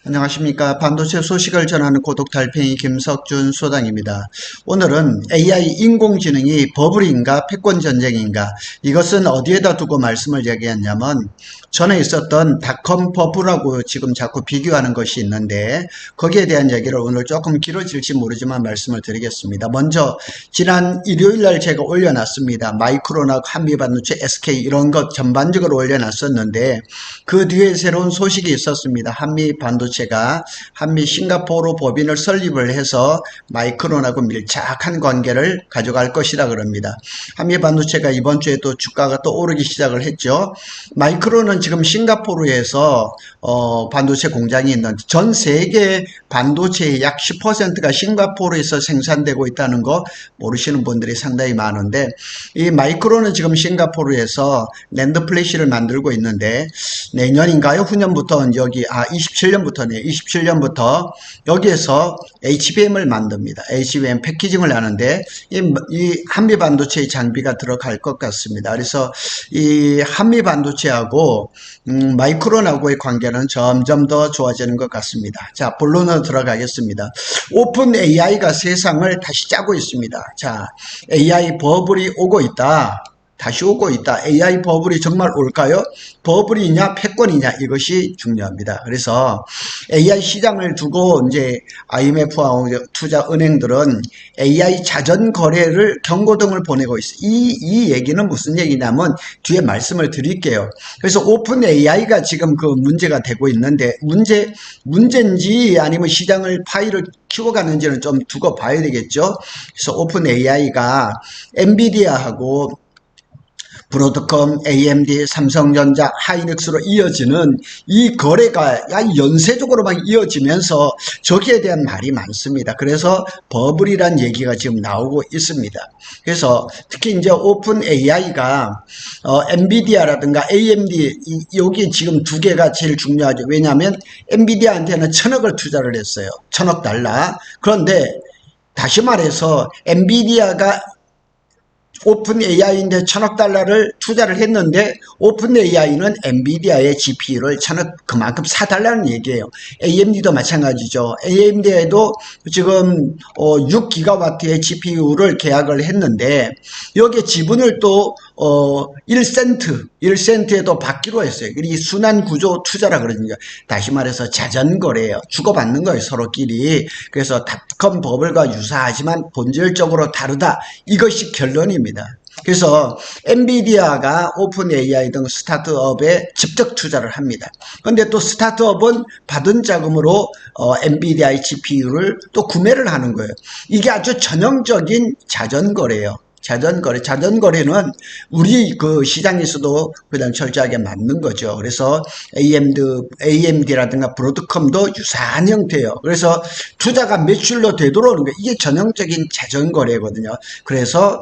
안녕하십니까. 반도체 소식을 전하는 고독달팽이 김석준 소장입니다. 오늘은 AI 인공지능이 버블인가 패권전쟁인가, 이것은 어디에다 두고 말씀을 얘기했냐면 전에 있었던 닷컴 버블하고 지금 자꾸 비교하는 것이 있는데 거기에 대한 얘기를 오늘 조금 길어질지 모르지만 말씀을 드리겠습니다. 먼저 지난 일요일날 제가 올려놨습니다. 마이크론하고 한미반도체, SK 이런 것 전반적으로 올려놨었는데 그 뒤에 새로운 소식이 있었습니다. 한미반도체가 한미 싱가포르 법인을 설립을 해서 마이크론하고 밀착한 관계를 가져갈 것이라 그럽니다. 한미반도체가 이번 주에 또 주가가 또 오르기 시작을 했죠. 마이크론은 지금 싱가포르에서 반도체 공장이 있는데 전 세계 반도체의 약 10%가 싱가포르에서 생산되고 있다는 거 모르시는 분들이 상당히 많은데, 이 마이크론은 지금 싱가포르에서 낸드 플래시를 만들고 있는데 내년인가요? 후년부터 여기 27년부터네. 27년부터 여기에서 HBM을 만듭니다. HBM 패키징을 하는데 이 한미 반도체의 장비가 들어갈 것 같습니다. 그래서 이 한미 반도체하고 마이크론하고의 관계는 점점 더 좋아지는 것 같습니다. 자, 본론으로 들어가겠습니다. 오픈 AI가 세상을 다시 짜고 있습니다. 자, AI 버블이 오고 있다. 다시 오고 있다. AI 버블이 정말 올까요? 버블이냐 패권이냐, 이것이 중요합니다. 그래서 AI 시장을 두고 이제 IMF와 투자은행들은 AI 자전 거래를 경고등을 보내고 있어요. 이 얘기는 무슨 얘기냐면 뒤에 말씀을 드릴게요. 그래서 오픈 AI가 지금 그 문제가 되고 있는데 문제인지 아니면 시장을 파이를 키워가는지는 좀 두고 봐야 되겠죠. 그래서 오픈 AI가 엔비디아하고 브로드컴, AMD, 삼성전자, 하이닉스로 이어지는 이 거래가 연쇄적으로 막 이어지면서 저기에 대한 말이 많습니다. 그래서 버블이란 얘기가 지금 나오고 있습니다. 그래서 특히 이제 오픈 AI가 엔비디아라든가 AMD 여기 지금 두 개가 제일 중요하죠. 왜냐하면 엔비디아한테는 1000억을 투자를 했어요. 1000억 달러. 그런데 다시 말해서 엔비디아가 오픈 AI인데 1000억 달러를 투자를 했는데 오픈 AI는 엔비디아의 GPU를 1000억 그만큼 사달라는 얘기예요. AMD도 마찬가지죠. AMD에도 지금 6기가와트의 GPU를 계약을 했는데 여기에 지분을 또 1센트에도 받기로 했어요. 이 순환 구조 투자라 그러니까 다시 말해서 자전거래예요. 주고받는 거예요, 서로끼리. 그래서 닷컴 버블과 유사하지만 본질적으로 다르다. 이것이 결론입니다. 그래서 엔비디아가 오픈 AI 등 스타트업에 직접 투자를 합니다. 그런데 또 스타트업은 받은 자금으로 엔비디아의 GPU를 또 구매를 하는 거예요. 이게 아주 전형적인 자전거래예요. 자전거래는 우리 그 시장에서도 그냥 철저하게 맞는 거죠. 그래서 AMD라든가 브로드컴도 유사한 형태예요. 그래서 투자가 매출로 되돌아오는 게 이게 전형적인 자전거래거든요. 그래서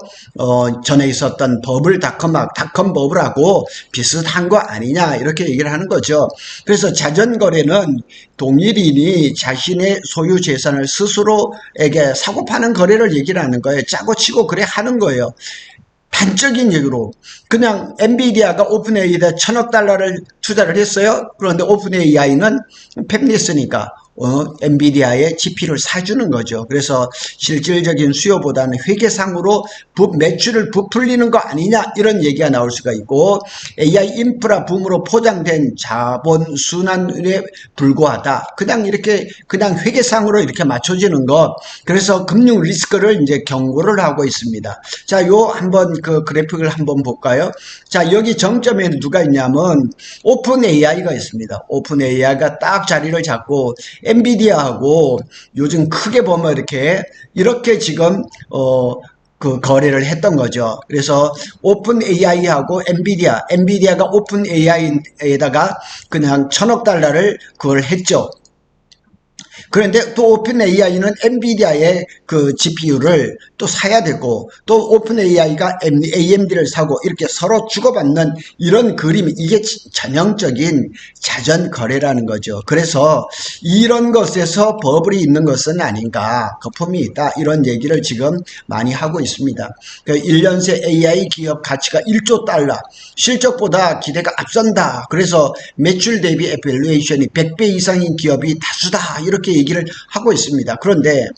전에 있었던 닷컴 버블하고 비슷한 거 아니냐 이렇게 얘기를 하는 거죠. 그래서 자전거래는 동일인이 자신의 소유 재산을 스스로에게 사고 파는 거래를 얘기를 하는 거예요. 짜고 치고 그래 하는 거예요. 단적인 얘기로 그냥 엔비디아가 오픈 AI에 1000억 달러를 투자를 했어요. 그런데 오픈 AI는 팹리스니까 엔비디아의 GPU를 사주는 거죠. 그래서 실질적인 수요보다는 회계상으로 매출을 부풀리는 거 아니냐 이런 얘기가 나올 수가 있고, AI 인프라 붐으로 포장된 자본 순환에 불과하다. 그냥 회계상으로 이렇게 맞춰지는 것. 그래서 금융 리스크를 이제 경고를 하고 있습니다. 자, 한번 그 그래픽을 한번 볼까요? 자, 여기 정점에 누가 있냐면 오픈 AI가 있습니다. 오픈 AI가 딱 자리를 잡고 엔비디아하고 요즘 크게 보면 이렇게 지금 그 거래를 했던 거죠. 그래서 오픈 AI하고 엔비디아가 오픈 AI에다가 그냥 1000억 달러를 그걸 했죠. 그런데 또 오픈 AI는 엔비디아의 그 GPU를 또 사야 되고 또 오픈 AI가 AMD를 사고 이렇게 서로 주고받는 이런 그림, 이게 전형적인 자전 거래라는 거죠. 그래서 이런 것에서 버블이 있는 것은 아닌가, 거품이 있다, 이런 얘기를 지금 많이 하고 있습니다. 그 1년 새 AI 기업 가치가 1조 달러, 실적보다 기대가 앞선다. 그래서 매출 대비 에밸류에이션이 100배 이상인 기업이 다수다, 이렇게 얘기를 하고 있습니다. 그런데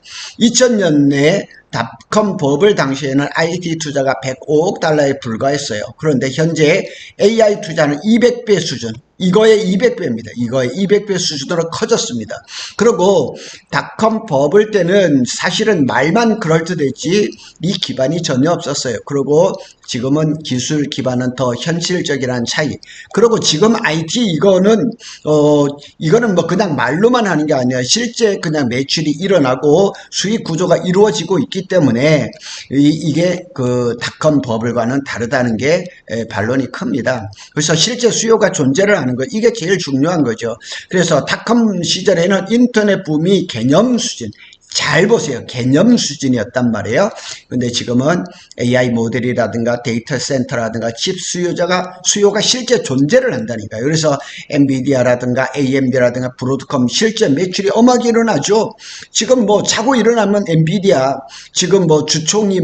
2000년에 닷컴 버블 당시에는 IT 투자가 105억 달러에 불과했어요. 그런데 현재 AI 투자는 200배 수준, 이거의 200배입니다. 이거의 200배 수준으로 커졌습니다. 그리고 닷컴 버블 때는 사실은 말만 그럴듯했지 이 기반이 전혀 없었어요. 그리고 지금은 기술 기반은 더 현실적이라는 차이. 그리고 지금 IT 이거는 뭐 그냥 말로만 하는 게 아니라 실제 그냥 매출이 일어나고 수익 구조가 이루어지고 있기 때문에 이게 그 닷컴 버블과는 다르다는 게 반론이 큽니다. 그래서 실제 수요가 존재를 하는 거, 이게 제일 중요한 거죠. 그래서 닷컴 시절에는 인터넷 붐이 개념 수준, 잘 보세요, 개념 수준이었단 말이에요. 근데 지금은 AI 모델이라든가 데이터 센터라든가 칩 수요가 실제 존재를 한다니까요. 그래서 엔비디아라든가 AMD라든가 브로드컴 실제 매출이 엄하게 일어나죠. 지금 뭐 자고 일어나면 엔비디아 지금 뭐 주총이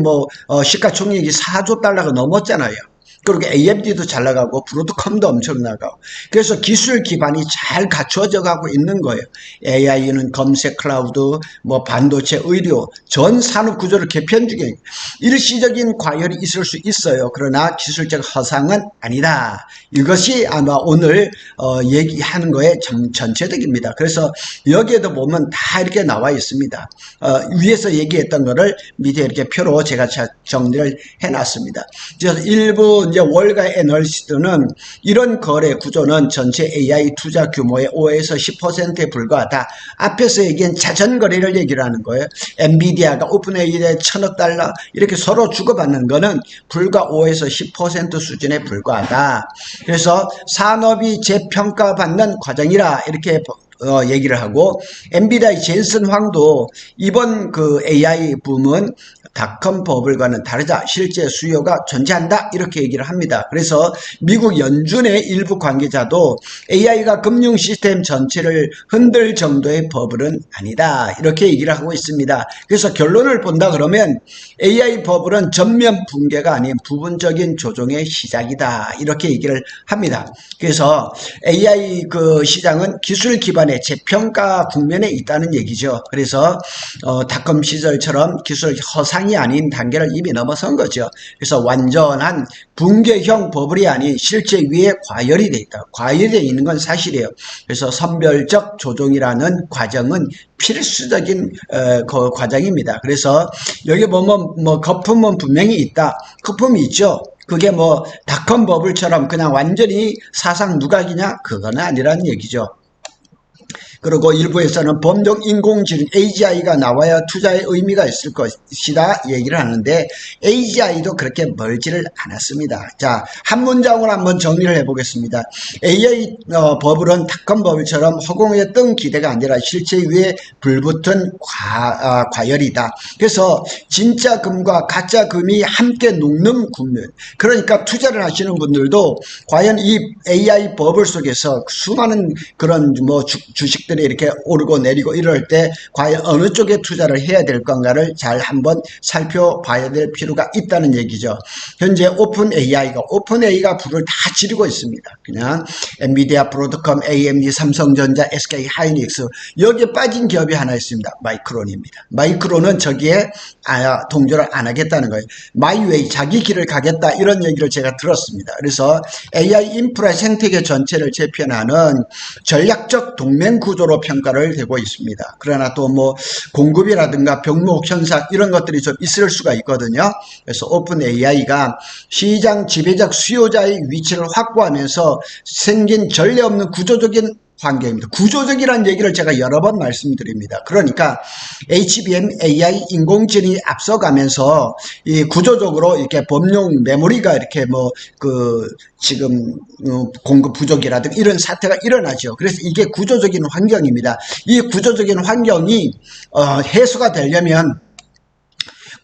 시가총액이 4조 달러가 넘었잖아요. 그리고 AMD도 잘 나가고 브로드컴도 엄청 나가고, 그래서 기술 기반이 잘 갖춰져 가고 있는 거예요. AI는 검색, 클라우드, 반도체, 의료, 전 산업 구조를 개편 중에 일시적인 과열이 있을 수 있어요. 그러나 기술적 허상은 아니다. 이것이 아마 오늘 얘기하는 거의 전체적입니다. 그래서 여기에도 보면 다 이렇게 나와 있습니다. 위에서 얘기했던 거를 밑에 이렇게 표로 제가 정리를 해놨습니다. 그래서 일부 이제 월가 애널리스트는 이런 거래 구조는 전체 AI 투자 규모의 5에서 10%에 불과하다. 앞에서 얘기한 자전 거래를 얘기를 하는 거예요. 엔비디아가 오픈 AI에 1000억 달러 이렇게 서로 주고받는 거는 불과 5에서 10% 수준에 불과하다. 그래서 산업이 재평가받는 과정이라 이렇게 얘기를 하고, 엔비디아의 젠슨 황도 이번 그 AI 붐은 닷컴 버블과는 다르다, 실제 수요가 존재한다, 이렇게 얘기를 합니다. 그래서 미국 연준의 일부 관계자도 AI가 금융 시스템 전체를 흔들 정도의 버블은 아니다, 이렇게 얘기를 하고 있습니다. 그래서 결론을 본다 그러면 AI 버블은 전면 붕괴가 아닌 부분적인 조정의 시작이다, 이렇게 얘기를 합니다. 그래서 AI 그 시장은 기술 기반의 재평가 국면에 있다는 얘기죠. 그래서 닷컴 시절처럼 기술 허상이 아닌 단계를 이미 넘어선 거죠. 그래서 완전한 붕괴형 버블이 아닌 실제 위에 과열이 돼 있다. 과열이 돼 있는 건 사실이에요. 그래서 선별적 조정이라는 과정은 필수적인 그 과정입니다. 그래서 여기 보면 거품은 분명히 있다. 거품이 있죠. 그게 닷컴 버블처럼 그냥 완전히 사상 누각이냐? 그건 아니라는 얘기죠. 그리고 일부에서는 범용 인공지능 AGI가 나와야 투자에 의미가 있을 것이다 얘기를 하는데, AGI도 그렇게 멀지를 않았습니다. 자, 한 문장으로 한번 정리를 해보겠습니다. AI 버블은 닷컴 버블처럼 허공에 뜬 기대가 아니라 실제 위에 불붙은 과열이다. 그래서 진짜 금과 가짜 금이 함께 녹는 국면, 그러니까 투자를 하시는 분들도 과연 이 AI 버블 속에서 수많은 그런 주식 들이 이렇게 오르고 내리고 이럴 때 과연 어느 쪽에 투자를 해야 될 건가를 잘 한번 살펴봐야 될 필요가 있다는 얘기죠. 현재 오픈 AI가 불을 다 지르고 있습니다. 그냥 엔비디아, 브로드컴, AMD, 삼성전자, SK 하이닉스, 여기에 빠진 기업이 하나 있습니다. 마이크론입니다. 마이크론은 저기에 동조를 안 하겠다는 거예요. 마이웨이, 자기 길을 가겠다, 이런 얘기를 제가 들었습니다. 그래서 AI 인프라 생태계 전체를 재편하는 전략적 동맹 구조로 평가를 되고 있습니다. 그러나 또 공급이라든가 병목 현상 이런 것들이 좀 있을 수가 있거든요. 그래서 오픈 AI가 시장 지배적 수요자의 위치를 확보하면서 생긴 전례 없는 구조적인 환경입니다. 구조적이라는 얘기를 제가 여러 번 말씀드립니다. 그러니까 HBM AI 인공지능이 앞서가면서 이 구조적으로 이렇게 범용 메모리가 이렇게 뭐 지금 공급 부족이라든가 이런 사태가 일어나죠. 그래서 이게 구조적인 환경입니다. 이 구조적인 환경이 해소가 되려면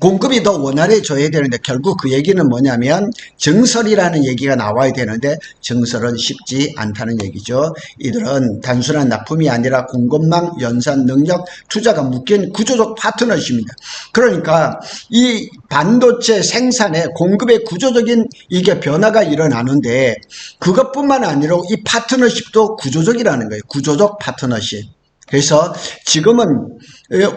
공급이 더 원활해져야 되는데 결국 그 얘기는 뭐냐면 증설이라는 얘기가 나와야 되는데 증설은 쉽지 않다는 얘기죠. 이들은 단순한 납품이 아니라 공급망, 연산 능력, 투자가 묶인 구조적 파트너십입니다. 그러니까 이 반도체 생산에 공급의 구조적인 이게 변화가 일어나는데 그것뿐만 아니라 이 파트너십도 구조적이라는 거예요. 구조적 파트너십. 그래서 지금은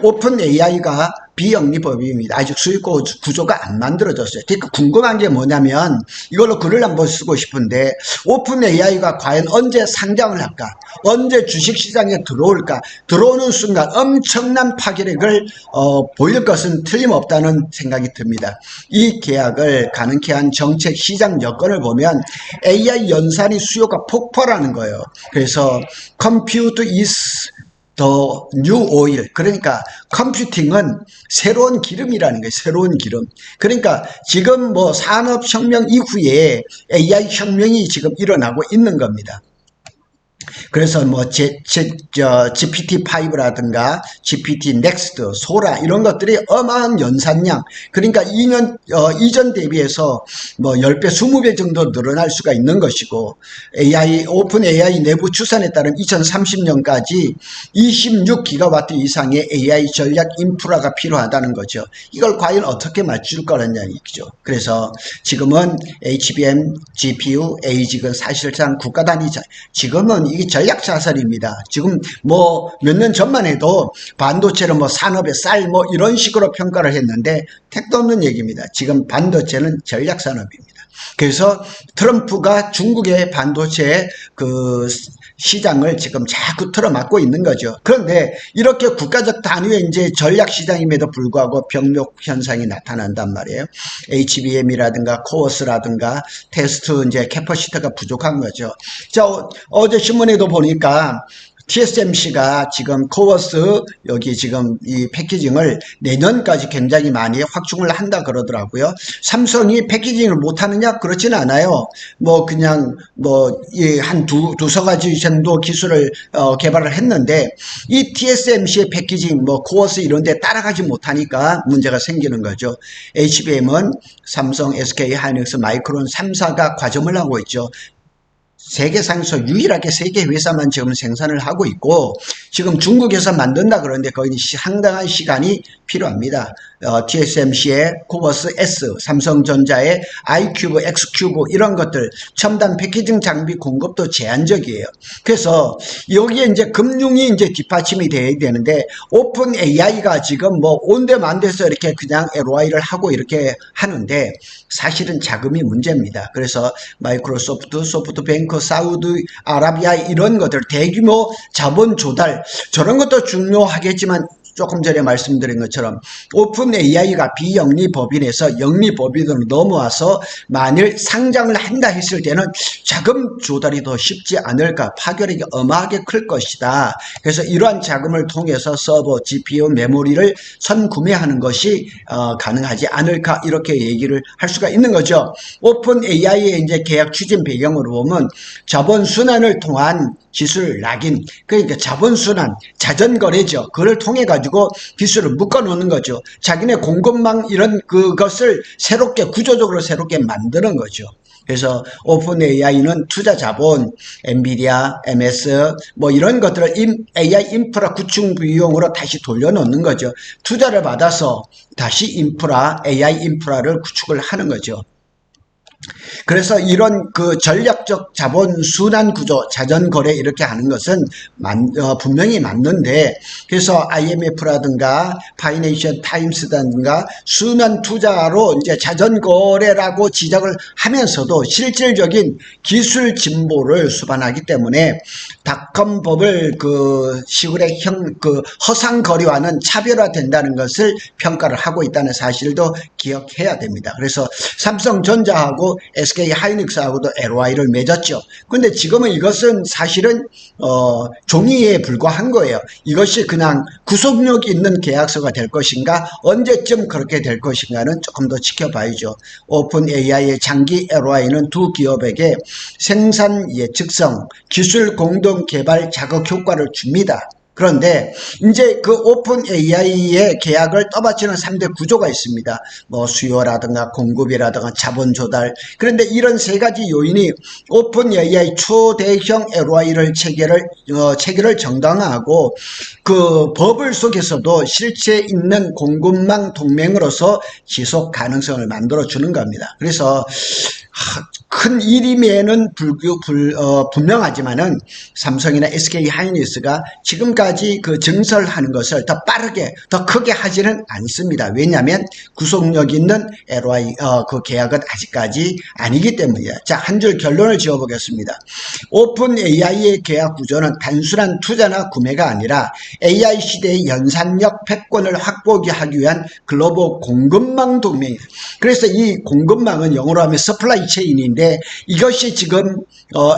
오픈 AI가 비영리법입니다. 아직 수익 구조가 안 만들어졌어요. 그러니까 궁금한 게 뭐냐면 이걸로 글을 한번 쓰고 싶은데 오픈 AI가 과연 언제 상장을 할까? 언제 주식시장에 들어올까? 들어오는 순간 엄청난 파괴력을 보일 것은 틀림없다는 생각이 듭니다. 이 계약을 가능케 한 정책 시장 여건을 보면 AI 연산이 수요가 폭발하는 거예요. 그래서 Compute is 더 뉴 오일, 그러니까 컴퓨팅은 새로운 기름이라는 거예요. 새로운 기름. 그러니까 지금 뭐 산업혁명 이후에 AI 혁명이 지금 일어나고 있는 겁니다. 그래서 뭐 GPT-5라든가 GPT Next, 소라 이런 것들이 어마어마한 연산량, 그러니까 2년 이전 대비해서 뭐 10배, 20배 정도 늘어날 수가 있는 것이고 오픈 AI 내부 추산에 따른 2030년까지 26기가와트 이상의 AI 전략 인프라가 필요하다는 거죠. 이걸 과연 어떻게 맞출 거냐는 얘기죠. 그래서 지금은 HBM, GPU, ASIC은 사실상 국가 단위 지금은 이게 전략 자산입니다. 지금 뭐 몇 년 전만 해도 반도체를 뭐 산업의 쌀 뭐 이런 식으로 평가를 했는데 택도 없는 얘기입니다. 지금 반도체는 전략 산업입니다. 그래서 트럼프가 중국의 반도체 시장을 지금 자꾸 틀어막고 있는 거죠. 그런데 이렇게 국가적 단위의 이제 전략 시장임에도 불구하고 병력 현상이 나타난단 말이에요. HBM이라든가 코어스라든가 테스트 이제 캐퍼시티가 부족한 거죠. 자, 어제 신문에도 보니까 TSMC가 지금 코어스 여기 지금 이 패키징을 내년까지 굉장히 많이 확충을 한다 그러더라고요. 삼성이 패키징을 못하느냐? 그렇지는 않아요. 뭐 그냥 뭐 한 두서 가지 정도 기술을 개발을 했는데 이 TSMC의 패키징 뭐 코어스 이런 데 따라가지 못하니까 문제가 생기는 거죠. HBM은 삼성, SK, 하이닉스, 마이크론 3사가 과점을 하고 있죠. 세계상에서 유일하게 3개 회사만 지금 생산을 하고 있고 지금 중국에서 만든다 그러는데 거의 상당한 시간이 필요합니다. TSMC의 코버스 S, 삼성전자의 iCube, X큐브 이런 것들 첨단 패키징 장비 공급도 제한적이에요. 그래서 여기에 이제 금융이 이제 뒷받침이 돼야 되는데 오픈 AI가 지금 뭐 온데만데서 이렇게 그냥 LOI를 하고 이렇게 하는데 사실은 자금이 문제입니다. 그래서 마이크로소프트, 소프트뱅크, 사우디아라비아 이런 것들 대규모 자본 조달 저런 것도 중요하겠지만 조금 전에 말씀드린 것처럼 오픈 AI가 비영리법인에서 영리법인으로 넘어와서 만일 상장을 한다 했을 때는 자금 조달이 더 쉽지 않을까, 파괴력이 어마하게 클 것이다. 그래서 이러한 자금을 통해서 서버, GPU, 메모리를 선구매하는 것이 가능하지 않을까 이렇게 얘기를 할 수가 있는 거죠. 오픈 AI의 이제 계약 추진 배경으로 보면 자본 순환을 통한 기술 락인, 그러니까 자본순환, 자전거래죠. 그걸 통해 가지고 기술을 묶어 놓는 거죠. 자기네 공급망 이런 그것을 새롭게 구조적으로 새롭게 만드는 거죠. 그래서 오픈 AI는 투자 자본, 엔비디아, MS 뭐 이런 것들을 AI 인프라 구축 비용으로 다시 돌려놓는 거죠. 투자를 받아서 다시 AI 인프라를 구축을 하는 거죠. 그래서 이런 전략적 자본 순환 구조, 자전거래 이렇게 하는 것은 분명히 맞는데, 그래서 IMF라든가 파이낸셜 타임스라든가 순환 투자로 이제 자전거래라고 지적을 하면서도 실질적인 기술 진보를 수반하기 때문에 닷컴법을 시골의 허상거래와는 차별화된다는 것을 평가를 하고 있다는 사실도 기억해야 됩니다. 그래서 삼성전자하고 SK 하이닉스하고도 LOI를 맺었죠. 근데 지금은 이것은 사실은 종이에 불과한 거예요. 이것이 그냥 구속력 있는 계약서가 될 것인가, 언제쯤 그렇게 될 것인가는 조금 더 지켜봐야죠. 오픈 AI의 장기 LOI는 두 기업에게 생산 예측성, 기술 공동 개발 자극 효과를 줍니다. 그런데 이제 그 오픈 AI의 계약을 떠받치는 3대 구조가 있습니다. 뭐 수요라든가 공급이라든가 자본 조달. 그런데 이런 세 가지 요인이 오픈 AI 초대형 LOI를 체결을 정당화하고 그 버블 속에서도 실체 있는 공급망 동맹으로서 지속 가능성을 만들어 주는 겁니다. 그래서 큰 일임에는 분명하지만은 삼성이나 SK 하이닉스가 지금까지 그 증설하는 것을 더 빠르게, 더 크게 하지는 않습니다. 왜냐하면 구속력 있는 LOI, 그 계약은 아직까지 아니기 때문이에요. 자, 한 줄 결론을 지어 보겠습니다. 오픈 AI의 계약 구조는 단순한 투자나 구매가 아니라 AI 시대의 연산력 패권을 확보하기 위한 글로벌 공급망 동맹이에요. 그래서 이 공급망은 영어로 하면 서플라이 체인인데, 이것이 지금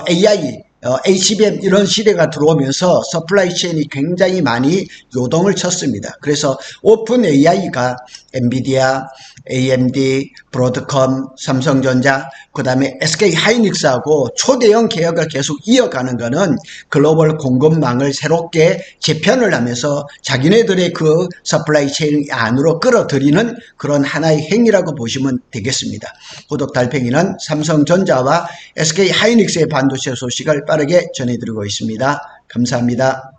AI, HBM 이런 시대가 들어오면서 서플라이 체인이 굉장히 많이 요동을 쳤습니다. 그래서 오픈 AI가 엔비디아, AMD, 브로드컴, 삼성전자, 그 다음에 SK 하이닉스하고 초대형 계약을 계속 이어가는 것은 글로벌 공급망을 새롭게 재편을 하면서 자기네들의 그 서플라이 체인 안으로 끌어들이는 그런 하나의 행위라고 보시면 되겠습니다. 구독 달팽이는 삼성전자와 SK 하이닉스의 반도체 소식을 빠르게 전해드리고 있습니다. 감사합니다.